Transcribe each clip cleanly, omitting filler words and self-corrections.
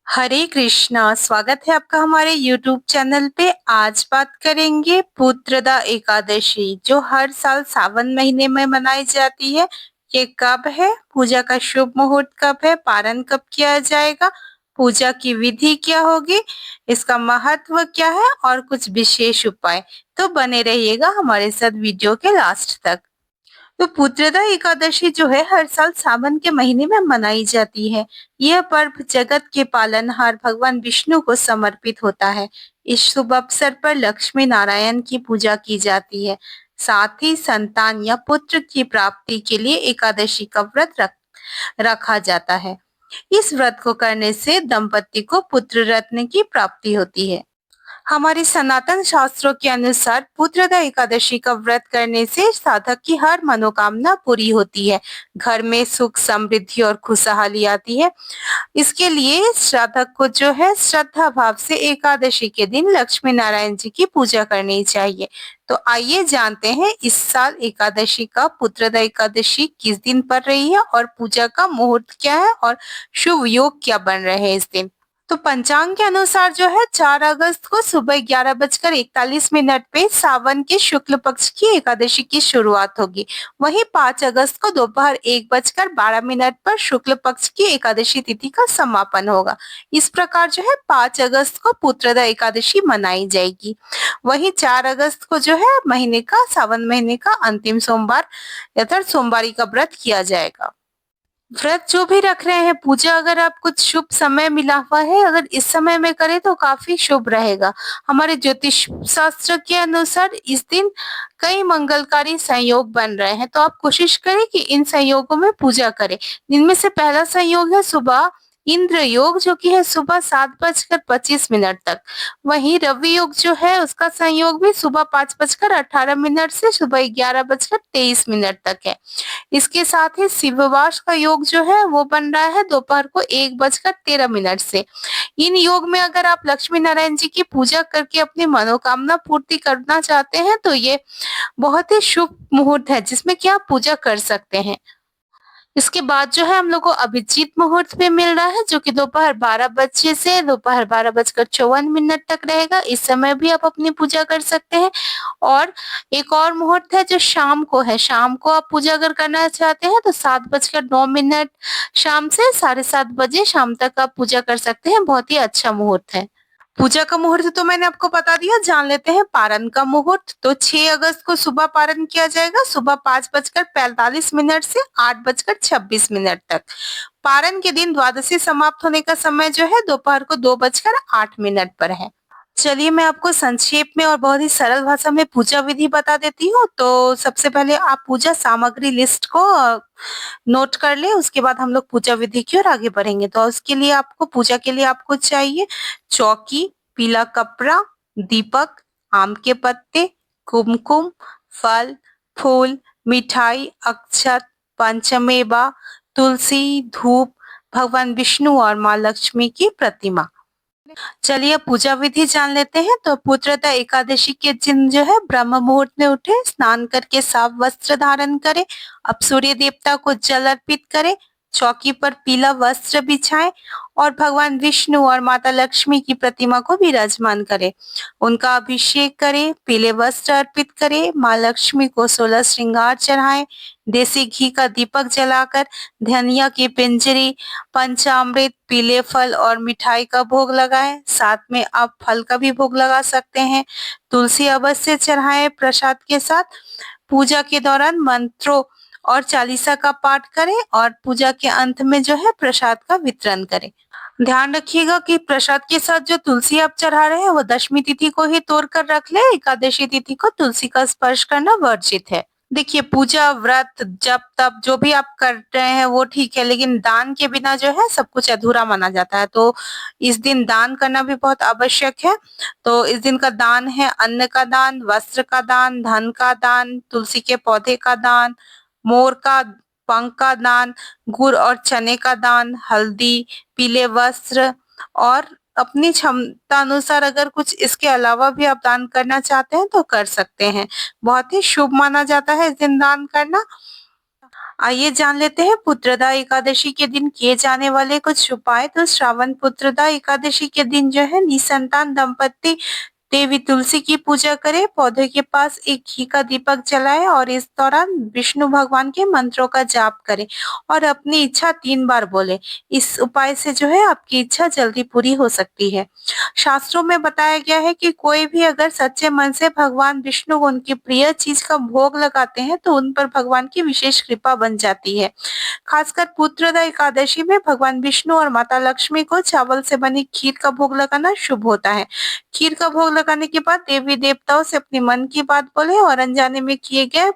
हरे कृष्णा। स्वागत है आपका हमारे YouTube चैनल पे। आज बात करेंगे पुत्रदा एकादशी जो हर साल सावन महीने में मनाई जाती है। ये कब है, पूजा का शुभ मुहूर्त कब है, पारण कब किया जाएगा, पूजा की विधि क्या होगी, इसका महत्व क्या है और कुछ विशेष उपाय। तो बने रहिएगा हमारे साथ वीडियो के लास्ट तक। तो पुत्रदा एकादशी जो है हर साल सावन के महीने में मनाई जाती है। यह पर्व जगत के पालनहार भगवान विष्णु को समर्पित होता है। इस शुभ अवसर पर लक्ष्मी नारायण की पूजा की जाती है। साथ ही संतान या पुत्र की प्राप्ति के लिए एकादशी का व्रत रखा जाता है। इस व्रत को करने से दंपति को पुत्र रत्न की प्राप्ति होती है। हमारे सनातन शास्त्रों के अनुसार पुत्रदा एकादशी का व्रत करने से साधक की हर मनोकामना पूरी होती है। घर में सुख समृद्धि और खुशहाली आती है। इसके लिए साधक को जो है श्रद्धा भाव से एकादशी के दिन लक्ष्मी नारायण जी की पूजा करनी चाहिए। तो आइए जानते हैं इस साल एकादशी का पुत्रदा एकादशी किस दिन पड़ रही है और पूजा का मुहूर्त क्या है और शुभ योग क्या बन रहे हैं इस दिन। तो पंचांग के अनुसार जो है 4 अगस्त को सुबह 11:41 पे सावन के शुक्ल पक्ष की एकादशी की शुरुआत होगी। वहीं 5 अगस्त को दोपहर 1:12 पर शुक्ल पक्ष की एकादशी तिथि का समापन होगा। इस प्रकार जो है 5 अगस्त को पुत्रदा एकादशी मनाई जाएगी। वहीं 4 अगस्त को जो है सावन महीने का अंतिम सोमवार अर्थात सोमवारी का व्रत किया जाएगा। व्रत जो भी रख रहे हैं, पूजा अगर आप कुछ शुभ समय मिला हुआ है, अगर इस समय में करें तो काफी शुभ रहेगा। हमारे ज्योतिष शास्त्र के अनुसार इस दिन कई मंगलकारी संयोग बन रहे हैं, तो आप कोशिश करें कि इन संयोगों में पूजा करें। इनमें से पहला संयोग है सुबह इंद्र योग, जो कि है सुबह 7:25 तक। वहीं रवि योग जो है उसका संयोग भी सुबह 5:18 से सुबह 11:23 तक है। इसके साथ ही शिववास का योग जो है वो बन रहा है दोपहर को 1:13 से। इन योग में अगर आप लक्ष्मी नारायण जी की पूजा करके अपनी मनोकामना पूर्ति करना चाहते हैं तो ये बहुत ही शुभ मुहूर्त है जिसमें कि आप पूजा कर सकते हैं। इसके बाद जो है हम लोग को अभिजीत मुहूर्त भी मिल रहा है, जो कि दोपहर 12 बजे से दोपहर 12:54 तक रहेगा। इस समय भी आप अपनी पूजा कर सकते हैं। और एक और मुहूर्त है जो शाम को है। शाम को आप पूजा अगर करना चाहते हैं तो 7:09 शाम से 7:30 बजे शाम तक आप पूजा कर सकते हैं। बहुत ही अच्छा मुहूर्त है। पूजा का मुहूर्त तो मैंने आपको बता दिया। जान लेते हैं पारण का मुहूर्त। तो 6 अगस्त को सुबह पारण किया जाएगा, सुबह 5:45 से 8:26 तक। पारण के दिन द्वादशी समाप्त होने का समय जो है दोपहर को 2:08 पर है। चलिए मैं आपको संक्षेप में और बहुत ही सरल भाषा में पूजा विधि बता देती हूँ। तो सबसे पहले आप पूजा सामग्री लिस्ट को नोट कर ले, उसके बाद हम लोग पूजा विधि की ओर आगे बढ़ेंगे। तो उसके लिए आपको पूजा के लिए आपको चाहिए चौकी, पीला कपड़ा, दीपक, आम के पत्ते, कुमकुम, फल, फूल, मिठाई, अक्षत, पंचमेवा, तुलसी, धूप, भगवान विष्णु और माँ लक्ष्मी की प्रतिमा। चलिए पूजा विधि जान लेते हैं। तो पुत्रदा एकादशी के दिन जो है ब्रह्म मुहूर्त में उठे, स्नान करके साफ वस्त्र धारण करें। अब सूर्य देवता को जल अर्पित करें, चौकी पर पीला वस्त्र बिछाएं और भगवान विष्णु और माता लक्ष्मी की प्रतिमा को विराजमान करें। उनका अभिषेक करें, पीले वस्त्र अर्पित करें, माँ लक्ष्मी को 16 श्रृंगार चढ़ाएं, देसी घी का दीपक जलाकर धनिया की पिंजरी, पंचामृत, पीले फल और मिठाई का भोग लगाएं। साथ में आप फल का भी भोग लगा सकते हैं। तुलसी अवश्य चढ़ाएं प्रसाद के साथ। पूजा के दौरान मंत्रों और चालीसा का पाठ करें और पूजा के अंत में जो है प्रसाद का वितरण करें। ध्यान रखिएगा कि प्रसाद के साथ जो तुलसी आप चढ़ा रहे हैं वो दशमी तिथि को ही तोड़ कर रख ले। एकादशी तिथि को तुलसी का स्पर्श करना वर्जित है। देखिए पूजा व्रत जब तब जो भी आप कर रहे हैं वो ठीक है, लेकिन दान के बिना जो है सब कुछ अधूरा माना जाता है। तो इस दिन दान करना भी बहुत आवश्यक है। तो इस दिन का दान है अन्न का दान, वस्त्र का दान, धन का दान, तुलसी के पौधे का दान, मोर का पंख का दान, गुड़ और चने का दान, हल्दी, पीले वस्त्र और अपनी क्षमता अनुसार अगर कुछ इसके अलावा भी आप दान करना चाहते हैं तो कर सकते हैं। बहुत ही शुभ माना जाता है इस दिन दान करना। आइए जान लेते हैं पुत्रदा एकादशी के दिन किए जाने वाले कुछ उपाय। तो श्रावण पुत्रदा एकादशी के दिन जो है निसंतान दंपत्ति देवी तुलसी की पूजा करें, पौधे के पास एक घी का दीपक जलाएं और इस दौरान विष्णु भगवान के मंत्रों का जाप करें और अपनी इच्छा 3 बार बोले। इस उपाय से जो है आपकी इच्छा जल्दी पूरी हो सकती है। शास्त्रों में बताया गया है कि कोई भी अगर सच्चे मन से भगवान विष्णु को उनकी प्रिय चीज का भोग लगाते हैं तो उन पर भगवान की विशेष कृपा बन जाती है। खासकर पुत्रदा एकादशी में भगवान विष्णु और माता लक्ष्मी को चावल से बनी खीर का भोग लगाना शुभ होता है। खीर का भोग लगाने के बाद देवी देवताओं से अपने मन की बात बोले और अनजाने में किए गए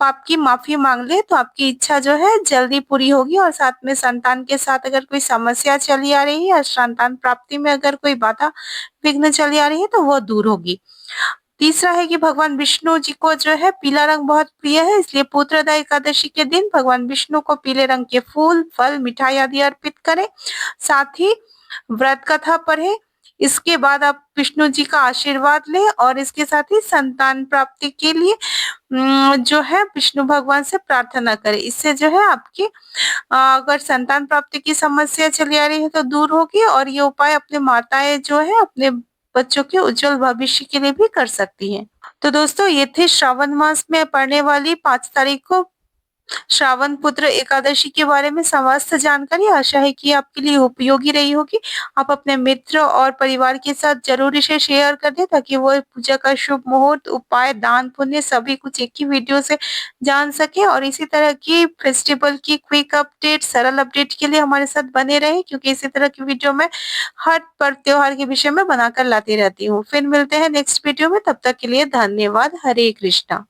पाप की माफी मांग ले तो आपकी इच्छा जो है जल्दी पूरी होगी और साथ में संतान के साथ अगर कोई समस्या चली आ रही है या संतान प्राप्ति में अगर कोई बाधा विघ्न चली आ रही है तो वो दूर होगी। तीसरा है कि भगवान विष्णु जी को जो है पीला रंग बहुत प्रिय है, इसलिए पुत्रदा एकादशी के दिन भगवान विष्णु को पीले रंग के फूल, फल, मिठाई आदि अर्पित करें। साथ ही व्रत कथा पढ़े। इसके बाद आप विष्णु जी का आशीर्वाद लें और इसके साथ ही संतान प्राप्ति के लिए जो है विष्णु भगवान से प्रार्थना करें। इससे जो है आपकी अगर संतान प्राप्ति की समस्या चली आ रही है तो दूर होगी और ये उपाय अपने माताएं जो है अपने बच्चों के उज्जवल भविष्य के लिए भी कर सकती हैं। तो दोस्तों ये थे श्रावण मास में पड़ने वाली 5 तारीख को श्रावण पुत्र एकादशी के बारे में समस्त जानकारी। आशा है कि आपके लिए उपयोगी रही होगी। आप अपने मित्र और परिवार के साथ जरूर इसे शेयर कर दें ताकि वो पूजा का शुभ मुहूर्त, उपाय, दान पुण्य सभी कुछ एक ही वीडियो से जान सके और इसी तरह की फेस्टिवल की क्विक अपडेट, सरल अपडेट के लिए हमारे साथ बने रहे, क्योंकि इसी तरह की वीडियो मैं हर पर्व त्योहार के विषय में बनाकर लाती रहती हूँ। फिर मिलते हैं नेक्स्ट वीडियो में, तब तक के लिए धन्यवाद। हरे कृष्णा।